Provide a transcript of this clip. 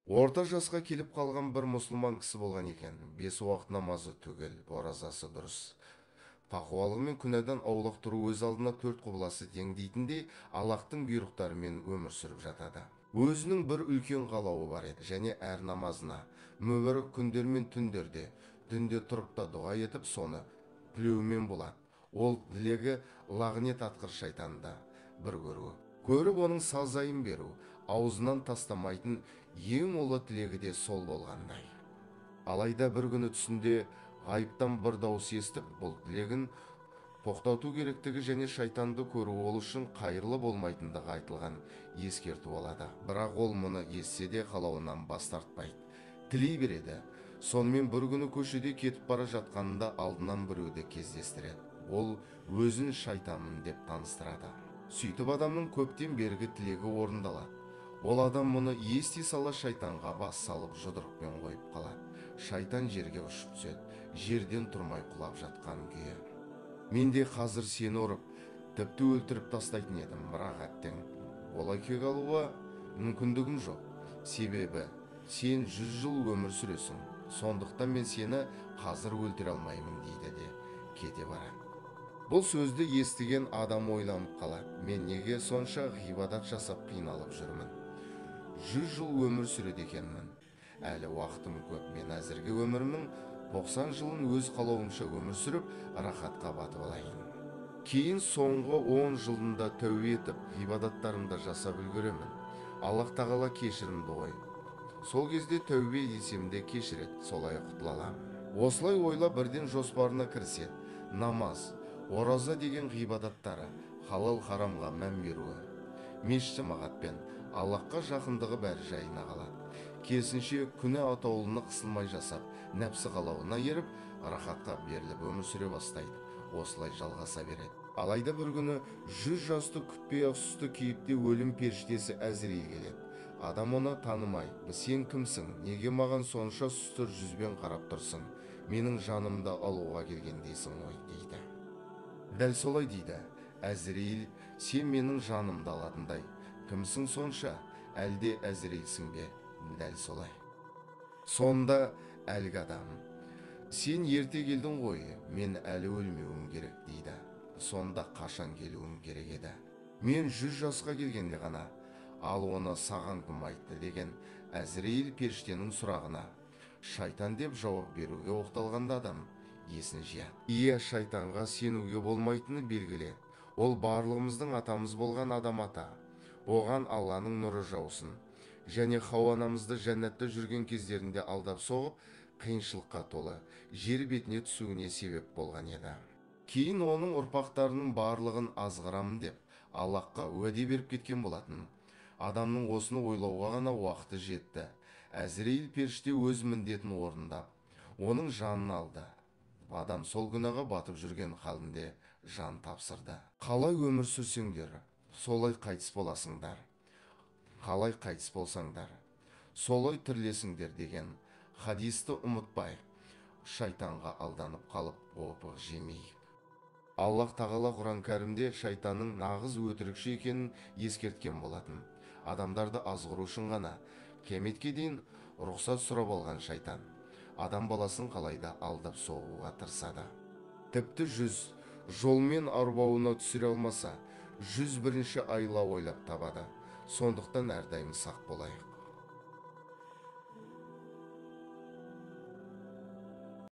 Орта жасқа келіп қалған бір мұсылман кісі болған екен. Бес уақыт намазы түгел, оразасы дұрыс. Тақуалық мен күнәдан аулақ тұру өз алдына төрт құбыласы тең дейтіндей Аллахтың бұйрықтарымен өмір сүріп жатады. Өзінің бір үлкен қалауы бар еді, және әр намазына, мүбәрак күндер мен түндерде, дінде тұрып та дұға етіп, соны тілеумен болады. Ол тілегі лағнет атқыр шайтанды бір көру. Көріп оның сазайын беру, аузынан тастамайтын ең ұлы тілегі де сол болғандай. Алайда бір күні түсінде ғайыптан бір дауыс естіп, бұл тілегін тоқтату керектігі және шайтанды көру ол үшін қайырлы болмайтындығы айтылған ескерту алады. Бірақ ол мұны естісе де қалауынан бас тартпайды. Тілей береді. Сонымен бір күні көшеде кетіп бара жатқанында алдынан біреуді кездестіреді. Ол өзін шайтанмын деп таныстырады. Сөйтіп адамның көптен бергі тілегі орындалады. Ол адам мұны ести сала шайтанға бас салып жұдырықпен қойып қалады. Шайтан жерге ұшып түседі, жерден тұрмай құлап жатқан күйі. Мен де қазір сені ұрып, тіпті өлтіріп тастайтын едім, бірақ әттең олай кек алуға мүмкіндігім жоқ. Себебі сен 100 жыл өмір сүресің, сондықтан мен сені қазір өлтіре алмаймын дейді де кете барады. Бұл сөзді естіген адам ойланып қалады. Мен неге сонша ғибадат жасап қиналып жүрмін? 100 жыл өмір сүреді екенмін. Әлі уақытым көп. Мен әзірге өмірімнің 90 жылын өз қалауымша өмір сүріп, рахатқа батып алайын. Кейін соңғы 10 жылында тәубе етіп, ғибадаттарымды жасап үлгеремін. Аллах тағала кешірімді ғой. Сол кезде тәубе етсем де кешіреді, солай құтыла аламын. Осылай ойлап бірден жоспарына кіріседі. Намаз, ораза деген ғибадаттары, халал харамға мән беруі, мешіт жамағатпен Аллахқа жақындығы бәрі жайына қалады. Керісінше күнә атаулыны қысылмай жасап, нәпсі қалауына еріп, рахатқа беріліп өмір сүре бастайды. Осылай жалғаса береді. Алайда бір күні 100 жасты күтпей ақ сұсты кейіпте өлім періштесі Әзірейіл келеді. Адам оны танымай, сен кімсің, неге маған сонша сұстыр жүзбен қарап тұрсың, менің жанымды алуға келгендейсің ғой дейді. Дәл солай дейді. Әзірейіл, сен менің жанымды алатындай. Кімсің сонша, әлде Әзірейілсің бе? Дәл солай. Сонда әлгі адам, сен ерте келдің ғой, мен әлі өлмеуім керек дейді. Сонда қашан келуім керек еді? Мен 100 жасқа келгенде ғана, ал оны саған кім айтты деген Әзірейіл періштенің сұрағына шайтан деп жауап беруге оқталғанда адам есін жияды. Иә, шайтанға сенуге болмайтыны белгілі. Ол барлығымыздың атамыз болған адам ата. Оған Алланың нұры жаусын. Және Хауа анамызды жәннатта жүрген кездерінде алдап соғып, қиыншылыққа толы жер бетіне түсуіне себеп болған еді. Кейін оның ұрпақтарының барлығын азғырамын деп Аллахқа уәде беріп кеткен болатын. Адамның осыны ойлауға ғана уақыты жетті. Әзірейіл періште өз міндетін орындап, оның жанын алды. Адам сол күнәға батып жүрген халінде жан тапсырды. Қалай өмір сүрсеңдер, солай қайтыс боласыңдар. Қалай қайтыс болсаңдар, солай тірілесіңдер деген хадисті ұмытпайық. Шайтанға алданып қалып, опық жемейік. Аллах тағала Құран кәрімде шайтанның нағыз өтірікші екенін ескерткен болатын. Адамдарды азғыру үшін ғана қияметке дейін рұқсат сұрап алған шайтан адам баласын қалайда алдап соғуға тырысады. Тіпті 100 жолмен арбауына түсіре алмаса, 101-ші айла ойлап табады. Сондықтан әрдайым сақ болайық.